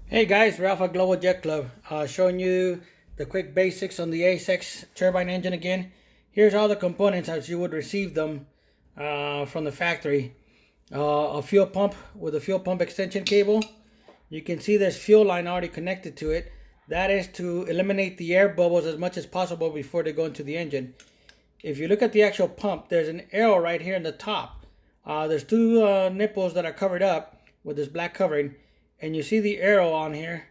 Hey guys, Rafa Global Jet Club, showing you the quick basics on the ACEx turbine engine again. Here's all the components as you would receive them from the factory. A fuel pump with a fuel pump extension cable. You can see there's fuel line already connected to it. That is to eliminate the air bubbles as much as possible before they go into the engine. If you look at the actual pump, there's an arrow right here in the top. There's two nipples that are covered up with this black covering, and you see the arrow on here.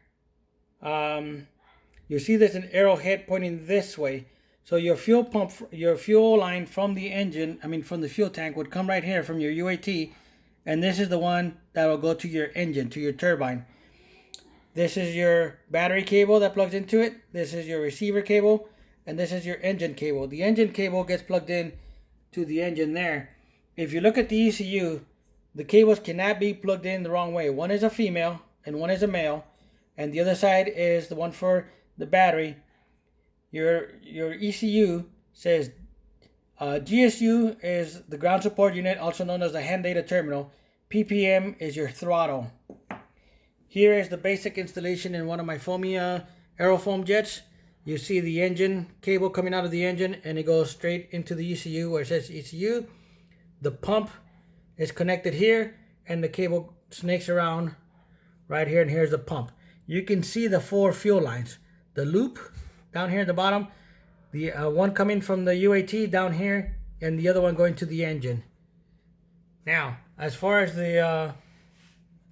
You see there's an arrowhead pointing this way. So your fuel pump, your fuel line from the engine, from the fuel tank, would come right here from your UAT, and this is the one that will go to your engine, to your turbine. This is your battery cable that plugs into it. This is your receiver cable, and this is your engine cable. The engine cable gets plugged in to the engine there. If you look at the ECU, the cables cannot be plugged in the wrong way. One is a female and one is a male, and the other side is the one for the battery. Your ECU says GSU is the ground support unit, also known as the hand data terminal. PPM is your throttle. Here is the basic installation in one of my foamy aerofoam jets. You see the engine cable coming out of the engine, and it goes straight into the ECU where it says ECU. The pump is connected here, and the cable snakes around right here, and here's the pump. You can see the four fuel lines. The loop down here at the bottom, the one coming from the UAT down here, and the other one going to the engine. Now, as far as the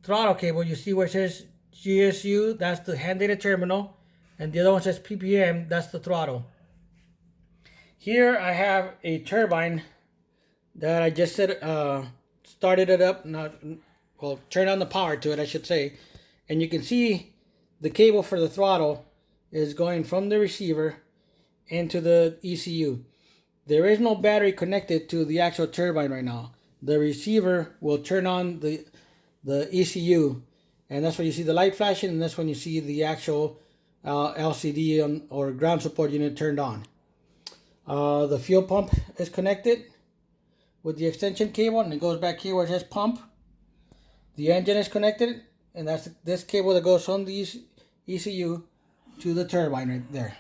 throttle cable, you see where it says GSU, that's the hand data terminal, and the other one says PPM, that's the throttle. Here I have a turbine that I just started it up, turned on the power to it, I should say, and you can see the cable for the throttle is going from the receiver into the ECU. There is no battery connected to the actual turbine right now. The receiver will turn on the ECU, and that's when you see the light flashing, and that's when you see the actual LCD or ground support unit turned on. The fuel pump is connected with the extension cable, and it goes back here where it says pump. The engine is connected, and that's this cable that goes from the ECU to the turbine right there.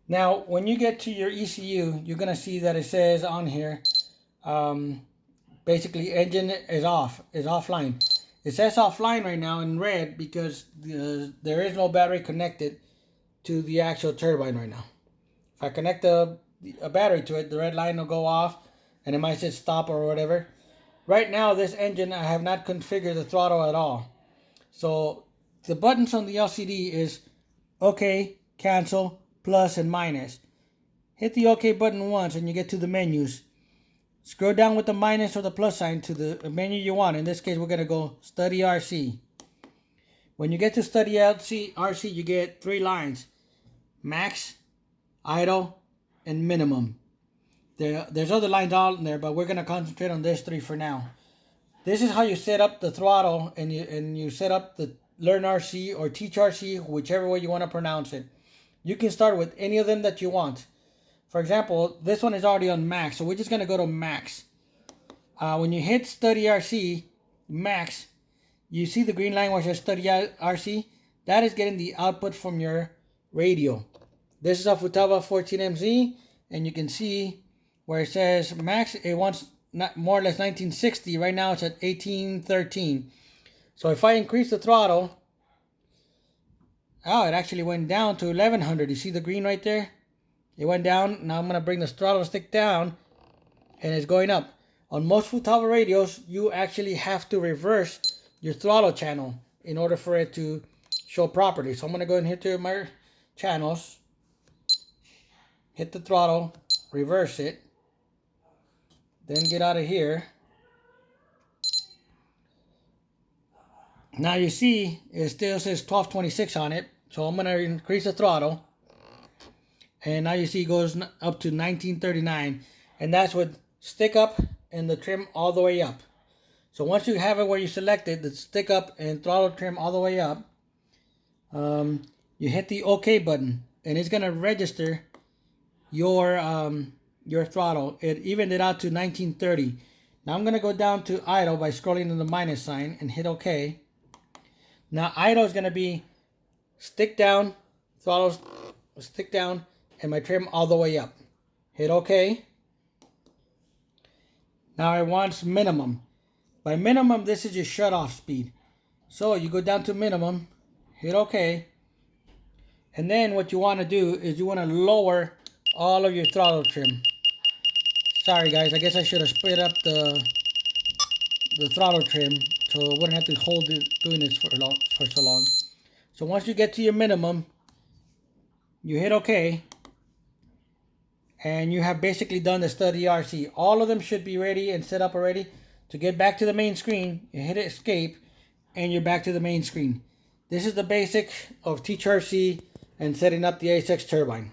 Now, when you get to your ECU, you're going to see that it says on here, basically engine is offline. It says offline right now in red because there is no battery connected to the actual turbine right now. If I connect a battery to it, the red line will go off, and it might say stop or whatever. Right now, this engine, I have not configured the throttle at all. So the buttons on the LCD is OK, cancel, plus, and minus. Hit the OK button once and you get to the menus. Scroll down with the minus or the plus sign to the menu you want. In this case, we're going to go Study RC. When you get to Study RC, you get three lines: max, idle, and minimum. There's other lines on there, but we're going to concentrate on these three for now. This is how you set up the throttle, and you set up the Learn RC or Teach RC, whichever way you want to pronounce it. You can start with any of them that you want. For example, this one is already on max, so we're just going to go to max. When you hit Study RC, max, you see the green line where it says Study RC? That is getting the output from your radio. This is a Futaba 14MZ, and you can see where it says max, it wants more or less 1960. Right now it's at 1813. So if I increase the throttle, it actually went down to 1100. You see the green right there? It went down. Now I'm going to bring the throttle stick down, and it's going up. On most Futaba radios, you actually have to reverse your throttle channel in order for it to show properly. So I'm going to go and hit to my channels, hit the throttle, reverse it, then get out of here. Now you see it still says 1226 on it, so I'm going to increase the throttle, and now you see it goes up to 1939, and that's with stick up and the trim all the way up. So once you have it where you selected the stick up and throttle trim all the way up, you hit the OK button, and it's going to register your throttle. It evened it out to 1930. Now I'm going to go down to idle by scrolling to the minus sign and hit OK. Now idle is going to be stick down, throttle stick down, and my trim all the way up. Hit OK. Now I want minimum. By minimum, this is your shut-off speed. So you go down to minimum, hit OK. And then what you want to do is you want to lower all of your throttle trim. Sorry guys, I guess I should have split up the throttle trim so I wouldn't have to hold it doing this for so long. So once you get to your minimum, you hit OK. And you have basically done the study RC. All of them should be ready and set up already. To get back to the main screen, you hit escape and you're back to the main screen. This is the basic of Teach RC and setting up the ACEx turbine.